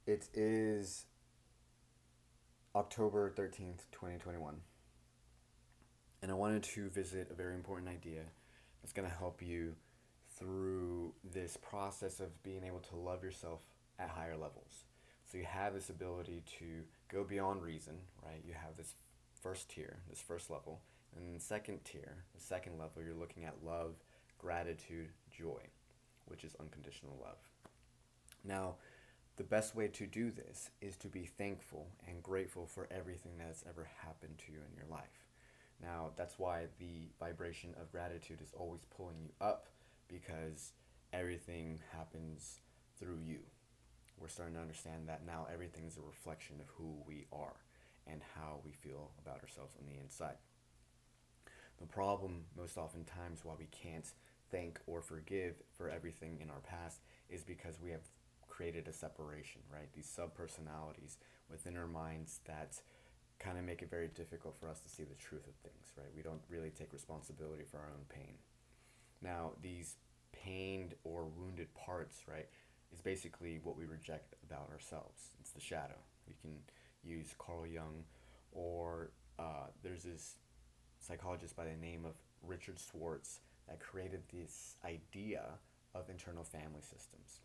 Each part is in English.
It is October 13th, 2021. And I wanted to visit a very important idea that's going to help you through this process of being able to love yourself at higher levels. So you have this ability to go beyond reason, right? You have this first tier, this first level. And then the second tier, the second level, you're looking at love, gratitude, joy, which is unconditional love. Now, the best way to do this is to be thankful and grateful for everything that's ever happened to you in your life. Now, that's why the vibration of gratitude is always pulling you up because everything happens through you. We're starting to understand that now everything is a reflection of who we are and how we feel about ourselves on the inside. The problem, most oftentimes, why we can't thank or forgive for everything in our past is because we have created a separation, right? These sub-personalities within our minds that kind of make it very difficult for us to see the truth of things, right? We don't really take responsibility for our own pain. Now, these pained or wounded parts, right, is basically what we reject about ourselves. It's the shadow. We can use Carl Jung, or there's this psychologist by the name of Richard Schwartz that created this idea of internal family systems.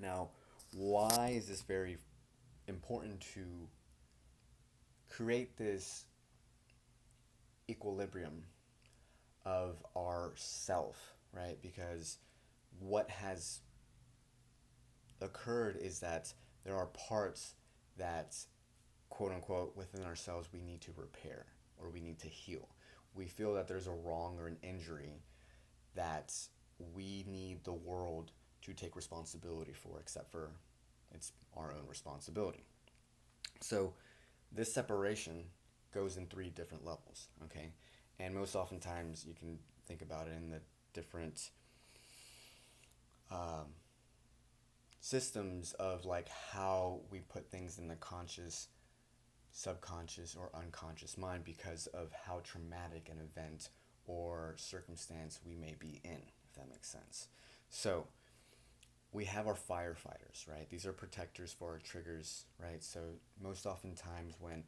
Now, why is this very important to create this equilibrium of our self, right? Because what has occurred is that there are parts that, quote unquote, within ourselves we need to repair or we need to heal. We feel that there's a wrong or an injury that we need the world to take responsibility for, except for it's our own responsibility. So this separation goes in three different levels, okay? And most oftentimes you can think about it in the different um, systems of like how we put things in the conscious, subconscious, or unconscious mind because of how traumatic an event or circumstance we may be in, if that makes sense. So we have our firefighters, right? These are protectors for our triggers, right? So most oftentimes when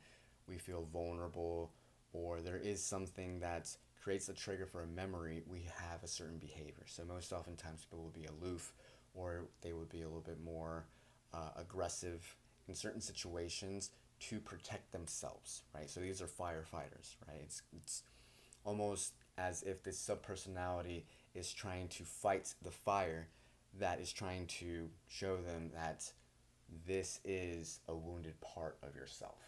we feel vulnerable or there is something that creates a trigger for a memory, we have a certain behavior. So most oftentimes people will be aloof or they would be a little bit more aggressive in certain situations to protect themselves, right? So these are firefighters, right? It's almost as if this subpersonality is trying to fight the fire that is trying to show them that this is a wounded part of yourself.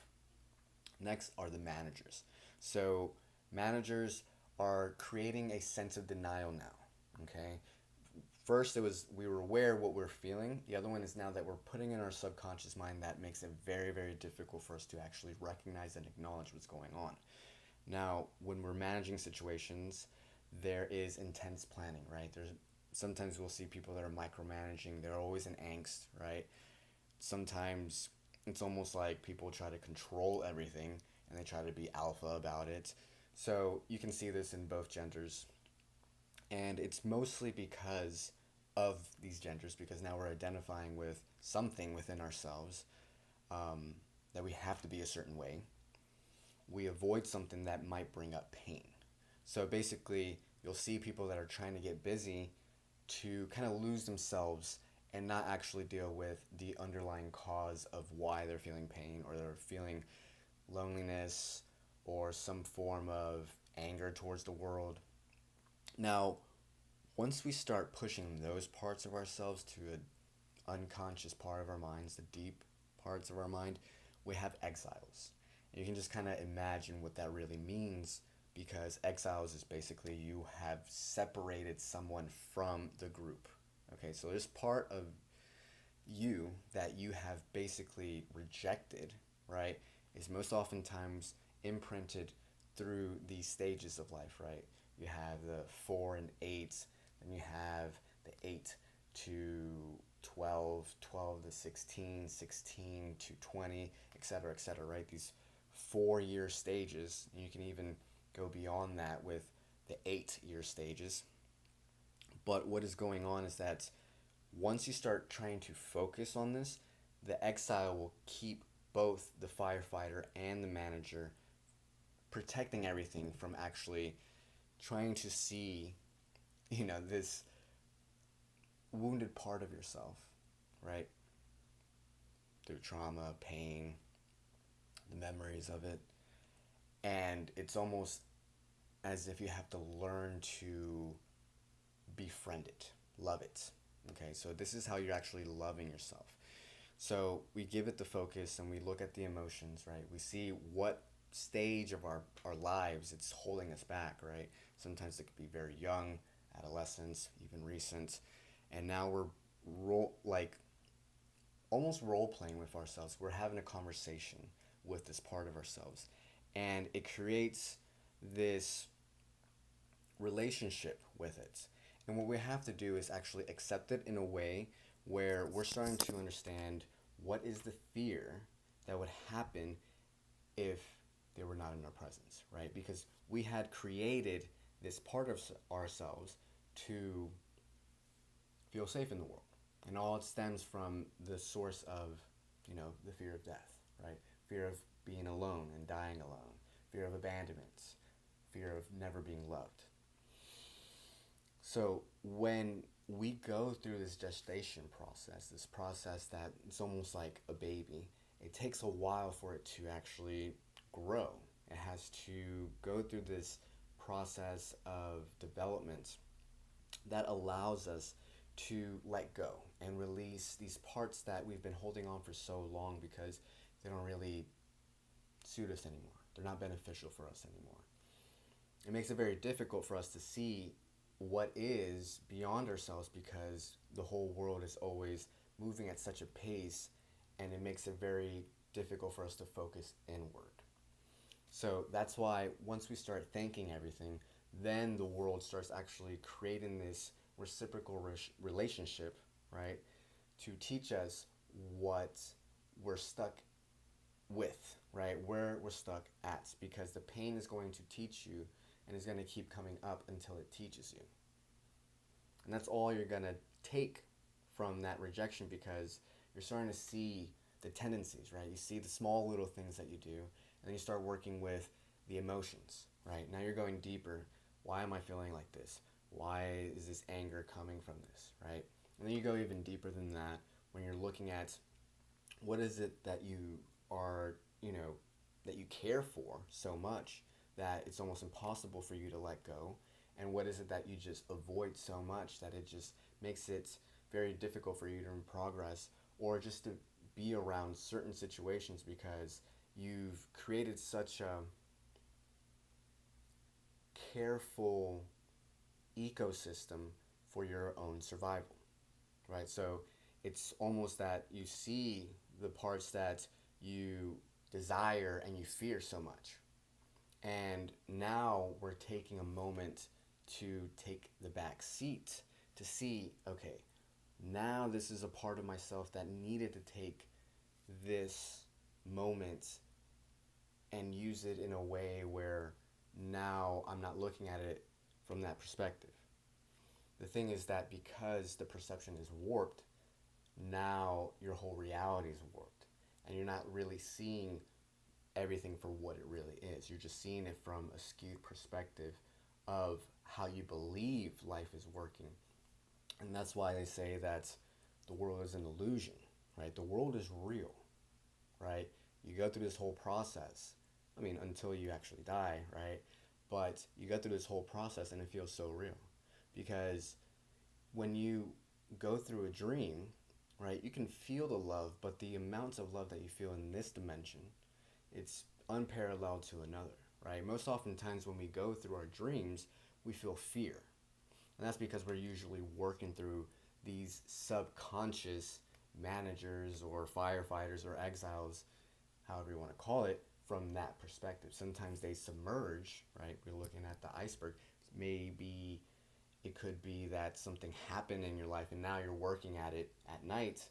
Next are the managers. So managers are creating a sense of denial now. Okay. First, it was we were aware of what we're feeling. The other one is now that we're putting in our subconscious mind that makes it very, very difficult for us to actually recognize and acknowledge what's going on. Now, when we're managing situations, there is intense planning, right? There's sometimes we'll see people that are micromanaging. They're always in angst, right? Sometimes it's almost like people try to control everything and they try to be alpha about it. So you can see this in both genders. And it's mostly because of these genders, because now we're identifying with something within ourselves that we have to be a certain way. We avoid something that might bring up pain. So basically, you'll see people that are trying to get busy to kind of lose themselves and not actually deal with the underlying cause of why they're feeling pain or they're feeling loneliness or some form of anger towards the world. Now, once we start pushing those parts of ourselves to an unconscious part of our minds, the deep parts of our mind, we have exiles. And you can just kind of imagine what that really means because exiles is basically you have separated someone from the group. Okay, so there's part of you that you have basically rejected, right? Is most oftentimes imprinted through these stages of life, right? You have the 4 and 8, then you have the 8 to 12, 12 to 16, 16 to 20, etc., right? These 4-year stages. And you can even go beyond that with the 8-year stages. But what is going on is that once you start trying to focus on this, the exile will keep both the firefighter and the manager protecting everything from actually trying to see, this wounded part of yourself, right? Through trauma, pain, the memories of it. And it's almost as if you have to learn to befriend it, love it. Okay, so this is how you're actually loving yourself. So we give it the focus and we look at the emotions, right? We see what stage of our lives it's holding us back, right? Sometimes it could be very young, adolescence, even recent. And now we're like almost role playing with ourselves. We're having a conversation with this part of ourselves. And it creates this relationship with it. And what we have to do is actually accept it in a way where we're starting to understand what is the fear that would happen if they were not in our presence, right? Because we had created this part of ourselves to feel safe in the world. And all it stems from the source of, the fear of death, right? Fear of being alone and dying alone, fear of abandonment, fear of never being loved. So when we go through this gestation process, this process that it's almost like a baby, it takes a while for it to actually grow. It has to go through this process of development that allows us to let go and release these parts that we've been holding on for so long because they don't really suit us anymore. They're not beneficial for us anymore. It makes it very difficult for us to see what is beyond ourselves because the whole world is always moving at such a pace, and it makes it very difficult for us to focus inward. So that's why once we start thanking everything, then the world starts actually creating this reciprocal relationship, right? To teach us what we're stuck with, right? Where we're stuck at, because the pain is going to teach you and is going to keep coming up until it teaches you. And that's all you're going to take from that rejection, because you're starting to see the tendencies, right? You see the small little things that you do, and then you start working with the emotions, right? Now you're going deeper. Why am I feeling like this? Why is this anger coming from this, right? And then you go even deeper than that when you're looking at what is it that you are, that you care for so much that it's almost impossible for you to let go, and what is it that you just avoid so much that it just makes it very difficult for you to progress or just to be around certain situations because you've created such a careful ecosystem for your own survival, right? So it's almost that you see the parts that you desire and you fear so much. And now we're taking a moment to take the back seat to see, okay, now this is a part of myself that needed to take this moment and use it in a way where now I'm not looking at it from that perspective. The thing is that because the perception is warped, now your whole reality is warped. And you're not really seeing everything for what it really is. You're just seeing it from a skewed perspective of how you believe life is working. And that's why they say that the world is an illusion, right? The world is real, right? You go through this whole process. I mean, until you actually die, right? But you go through this whole process and it feels so real. Because when you go through a dream, right, you can feel the love, but the amounts of love that you feel in this dimension, it's unparalleled to another, right? Most oftentimes when we go through our dreams, we feel fear. And that's because we're usually working through these subconscious managers or firefighters or exiles, however you want to call it, from that perspective. Sometimes they submerge, right? We're looking at the iceberg. Maybe it could be that something happened in your life and now you're working at it at night,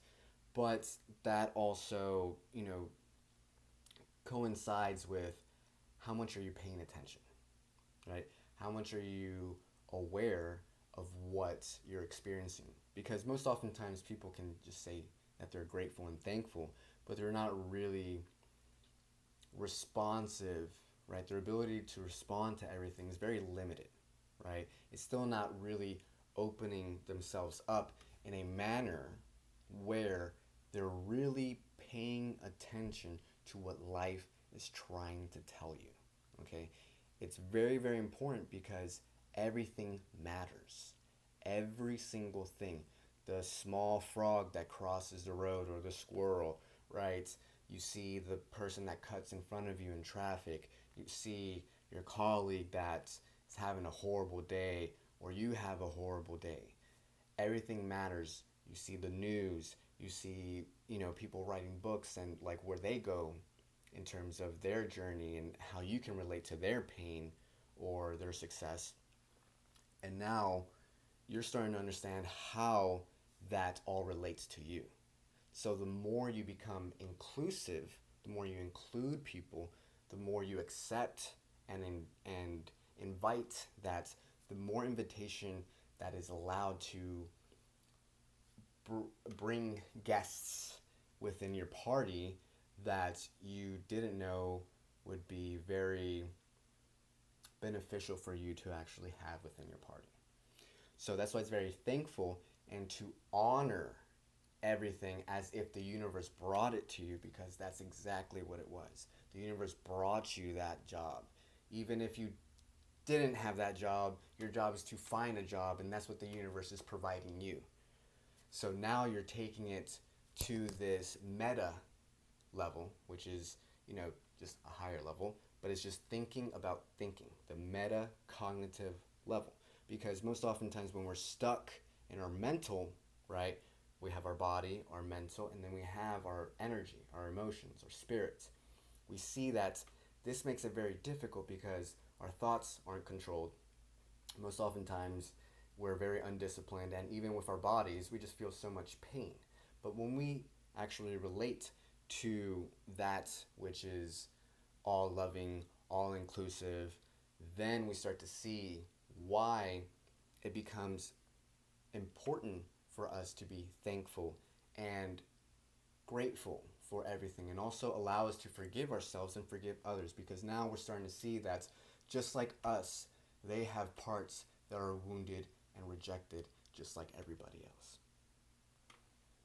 but that also, coincides with how much are you paying attention, right? How much are you aware of what you're experiencing? Because most oftentimes people can just say that they're grateful and thankful, but they're not really responsive, right? Their ability to respond to everything is very limited, right? It's still not really opening themselves up in a manner where they're really paying attention to what life is trying to tell you, okay? It's very, very important because everything matters. Every single thing. The small frog that crosses the road or the squirrel, right? You see the person that cuts in front of you in traffic. You see your colleague that's having a horrible day or you have a horrible day. Everything matters. You see the news. You see, people writing books and like where they go in terms of their journey and how you can relate to their pain or their success. And now you're starting to understand how that all relates to you. So the more you become inclusive, the more you include people, the more you accept and invite that, the more invitation that is allowed to bring guests within your party that you didn't know would be very beneficial for you to actually have within your party. So that's why it's very thankful and to honor everything as if the universe brought it to you, because that's exactly what it was. The universe brought you that job. Even if you didn't have that job, your job is to find a job, and that's what the universe is providing you. So now you're taking it to this meta level, which is, just a higher level, but it's just thinking about thinking, the metacognitive level. Because most oftentimes when we're stuck in our mental, right, we have our body, our mental, and then we have our energy, our emotions, our spirits. We see that this makes it very difficult because our thoughts aren't controlled. Most oftentimes we're very undisciplined, and even with our bodies, we just feel so much pain. But when we actually relate to that which is all loving, all inclusive, then we start to see why it becomes important for us to be thankful and grateful for everything, and also allow us to forgive ourselves and forgive others, because now we're starting to see that just like us, they have parts that are wounded and rejected just like everybody else.